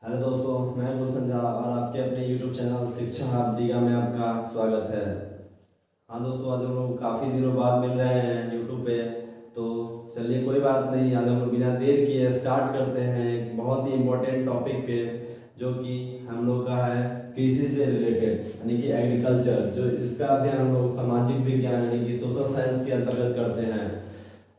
Hello दोस्तों, मैं गुलशन झा और आपके अपने यूट्यूब चैनल शिक्षा हब में आपका स्वागत है। हाँ दोस्तों, आज हम लोग काफ़ी दिनों बाद मिल रहे हैं यूट्यूब पे। तो चलिए कोई बात नहीं, आज हम लोग बिना देर किए स्टार्ट करते हैं एक बहुत ही इम्पोर्टेंट टॉपिक पे, जो कि हम लोग का है कृषि से रिलेटेड यानी कि एग्रीकल्चर। जो इसका अध्ययन हम लोग सामाजिक विज्ञान यानी कि सोशल साइंस के अंतर्गत करते हैं।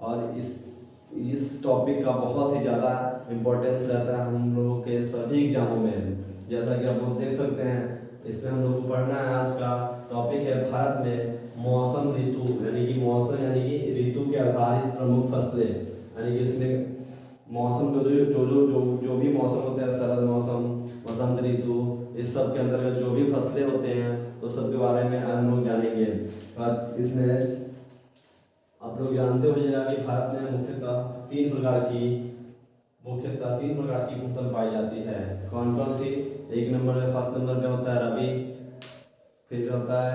और इस टॉपिक का बहुत ही ज़्यादा इम्पोर्टेंस रहता है हम लोगों के सभी एग्जामों में। जैसा कि आप लोग देख सकते हैं, इसमें हम लोग को पढ़ना है। आज का टॉपिक है भारत में मौसम ऋतु यानी कि मौसम यानी कि ऋतु के आधारित प्रमुख फसलें। यानी कि इसमें मौसम को जो जो जो जो जो भी मौसम होते हैं, शरद मौसम, वसंत ऋतु, इस सब के अंतर्गत जो भी फसलें होते हैं तो सब के बारे में हम लोग जानेंगे। और इसमें आप लोग जानते हो कि भारत में मुख्यतः तीन प्रकार की फसल पाई जाती है। कौन कौन सी? एक नंबर में, फर्स्ट नंबर पे होता है रबी, फिर होता है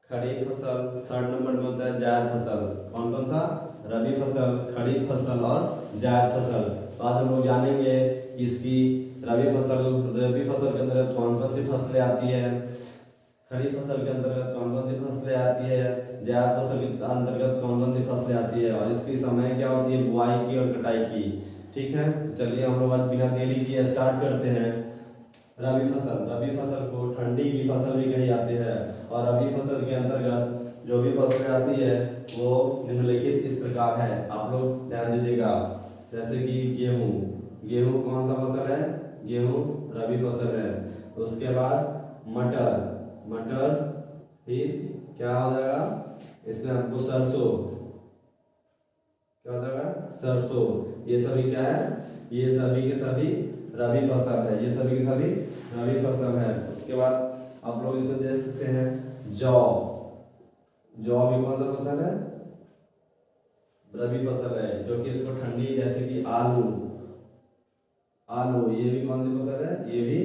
खरीफ फसल, थर्ड नंबर में होता है जायद फसल। कौन कौन सा? रबी फसल, खरीफ फसल और जायद फसल। तो आज हम लोग जानेंगे इसकी रबी फसल के अंदर कौन कौन सी फसलें आती है, खरीफ फसल के अंतर्गत कौन कौन सी फसलें आती है, जायद फसल के अंतर्गत कौन कौन सी फसलें आती है, और इसकी समय क्या होती है बुआई की और कटाई की। ठीक है, तो चलिए हम लोग आज बिना देरी किए स्टार्ट करते हैं। रबी फसल को ठंडी की फसल भी कही जाती है। और रबी फसल के अंतर्गत जो भी फसलें आती है वो निम्नलिखित इस प्रकार है, आप लोग ध्यान दीजिएगा। जैसे कि गेहूँ, गेहूँ कौन सा फसल है? गेहूँ रबी फसल है। उसके बाद मटर, मटर, फिर क्या हो जाएगा इसमें आपको सरसों, क्या हो जाएगा सरसों। ये सभी क्या है? ये सभी के सभी रबी फसल है, ये सभी के सभी रबी फसल है। उसके बाद आप लोग इसमें देख सकते हैं जौ, जौ भी कौन सा फसल है? रबी फसल है, जो कि इसको ठंडी, जैसे कि आलू, आलू ये भी कौन सी फसल है? ये भी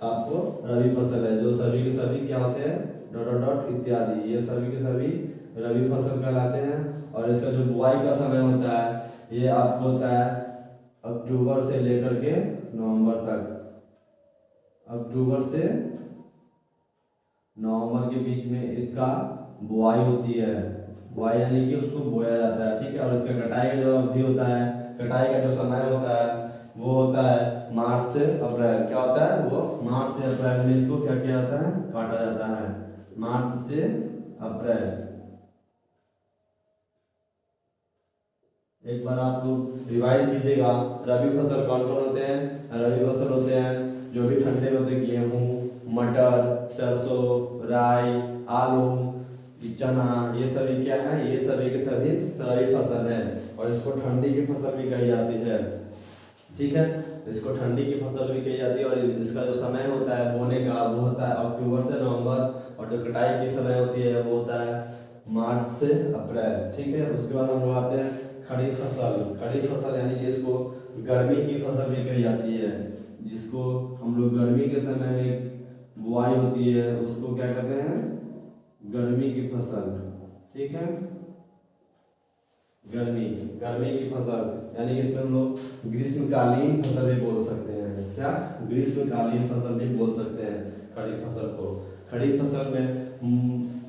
आपको रबी फसल है। जो सभी के सभी क्या होते हैं? डॉट डॉट डॉट इत्यादि, ये सभी के सभी रबी फसल कहलाते हैं। और इसका जो बुआई का समय होता है ये आपको होता है अक्टूबर से लेकर के नवंबर तक। अक्टूबर से नवंबर के बीच में इसका बुआई होती है। बुआई यानी कि उसको बोया जाता है। ठीक है, और इसका कटाई का जो अवधि होता है, कटाई का जो समय होता है वो होता है मार्च से अप्रैल। क्या होता है वो? मार्च से अप्रैल में इसको क्या किया जाता है? काटा जाता है, मार्च से अप्रैल। एक बार आप लोग रिवाइज कीजिएगा, रबी फसल कौन कौन होते हैं? रबी फसल होते हैं जो भी ठंडे में होते हैं, गेहूँ, मटर, सरसों, राई, आलू, चना, ये सभी क्या है? ये सभी के सभी रबी फसल है। और इसको ठंडी की फसल भी कही जाती है। ठीक है, इसको ठंडी की फसल भी कही जाती है। और इसका जो समय होता है बोने का वो होता है अक्टूबर से नवंबर। और जो कटाई की समय होती है वो होता है मार्च से अप्रैल। ठीक है, उसके बाद हम लोग आते हैं खरीफ फसल। खरीफ फसल यानी कि इसको गर्मी की फसल भी कही जाती है, जिसको हम लोग गर्मी के समय में बुआई होती है उसको क्या कहते हैं? गर्मी की फसल। ठीक है, गर्मी, गर्मी की फसल यानी कि इसमें हम लोग ग्रीष्मकालीन फसल भी बोल सकते हैं। क्या? ग्रीष्मकालीन फसल भी बोल सकते हैं खरीफ फसल को। खरीफ फसल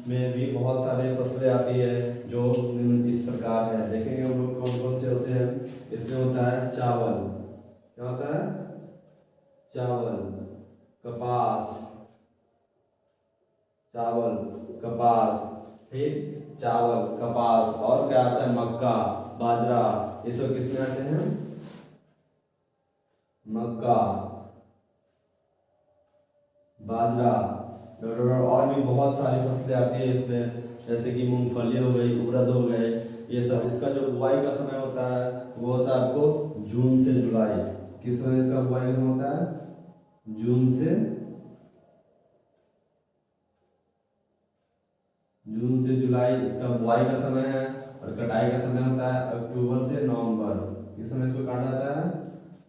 में भी बहुत सारे फसलें आती है जो इस प्रकार है। देखेंगे हम लोग कौन कौन से होते हैं। इसमें होता है चावल, क्या होता है? चावल, कपास, चावल, कपास, फिर चावल, कपास, और क्या आता है? मक्का, बाजरा, ये सब किसमें आते हैं? मक्का, बाजरा, और भी बहुत सारी फसलें आती है इसमें, जैसे कि मूंगफली हो गई, उड़द हो गए, ये सब। इसका जो बुआई का समय होता है वो होता है आपको जून से जुलाई। किस समय इसका बुआई का समय होता है? जून से जुलाई इसका बुआई का समय है। और कटाई का समय होता है अक्टूबर से नवंबर। किस समय इसको काटा जाता है?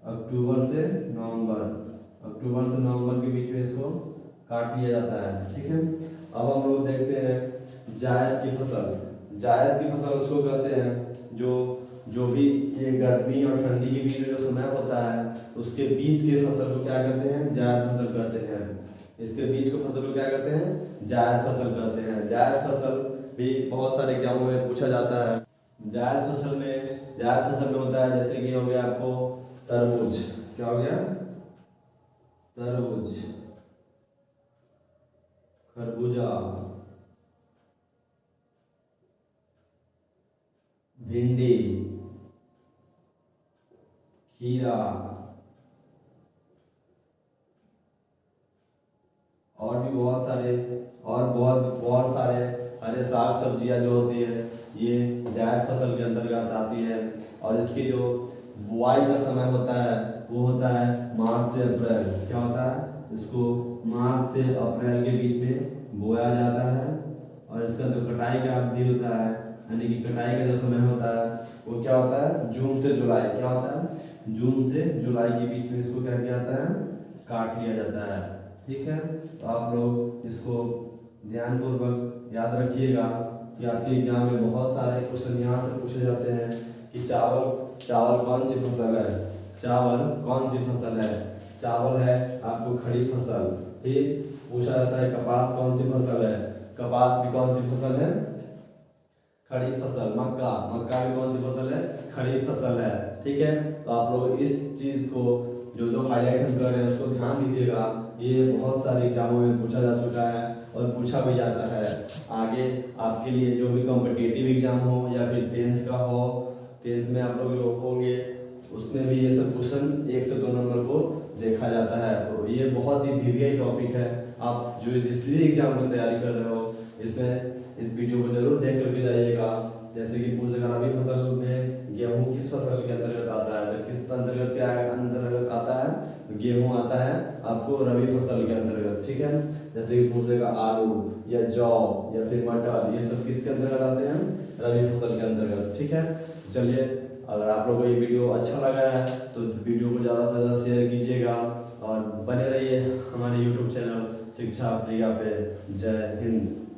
अक्टूबर से नवंबर। अक्टूबर से नवंबर के बीच में इसको काट लिया जाता है। ठीक है, अब हम लोग देखते हैं जायद की फसल। जायद की फसल उसको कहते हैं जो भी ये गर्मी और ठंडी के बीच में जो समय होता है उसके बीच के फसल को क्या कहते हैं, जायद फसल कहते हैं। इसके बीच को फसल को क्या कहते हैं, जायद फसल कहते हैं। जायद फसल भी बहुत सारे एग्जामों में पूछा जाता है। जायद फसल में होता है जैसे कि हो गया आपको तरबूज, क्या हो गया, तरबूज, खरबूजा, भिंडी, खीरा और भी बहुत सारे हरे साग सब्जियां जो होती है ये जायद फसल के अंतर्गत आती है। और इसकी जो बुआई का समय होता है वो होता है मार्च से अप्रैल। क्या होता है, इसको मार्च से अप्रैल के बीच में बोया जाता है। और इसका जो कटाई का अवधि होता है यानी कि कटाई का जो समय होता है वो क्या होता है, जून से जुलाई। क्या होता है, जून से जुलाई के बीच में इसको क्या किया जाता है, काट लिया जाता है। ठीक है, तो आप लोग इसको ध्यानपूर्वक याद रखिएगा कि आपके एग्जाम में बहुत सारे क्वेश्चन यहाँ से पूछे जाते हैं कि चावल कौन सी फसल है, चावल कौन सी फसल है। चावल है आपको खड़ी फसल। फिर पूछा जाता है कपास कौन सी फसल है, कपास भी कौन सी फसल है, खड़ी फसल। मक्का भी कौन सी फसल है, खड़ी फसल है। ठीक है, तो आप लोग इस चीज को जो हाईलाइट हम कर रहे हैं उसको ध्यान दीजिएगा। ये बहुत सारे एग्जामों में पूछा जा चुका है और पूछा भी जाता है। आगे आपके लिए जो भी कॉम्पिटिटिव एग्जाम हो या फिर 10th का हो, 10th में आप लोग जो होंगे उसमें भी ये सब क्वेश्चन 1 से 2 नंबर को देखा जाता है। तो ये बहुत ही वीवीआई टॉपिक है। आप जो जिस भी एग्जाम की तैयारी कर रहे हो इसमें इस वीडियो को जरूर देख करके जाइएगा। जैसे कि पूछेगा रबी फसल में गेहूं किस फसल के अंतर्गत आता है, तो किस अंतर्गत क्या अंतर्गत आता है, तो गेहूं आता है आपको रबी फसल के अंतर्गत। ठीक है, जैसे कि पूछेगा आलू या जौ या फिर मटर, ये सब किसके अंतर्गत आते हैं, रबी फसल के अंतर्गत। ठीक है, चलिए अगर आप लोगों को ये वीडियो अच्छा लगा है तो वीडियो को ज़्यादा से ज़्यादा शेयर कीजिएगा और बने रहिए हमारे यूट्यूब चैनल शिक्षा प्रिया पे। जय हिंद।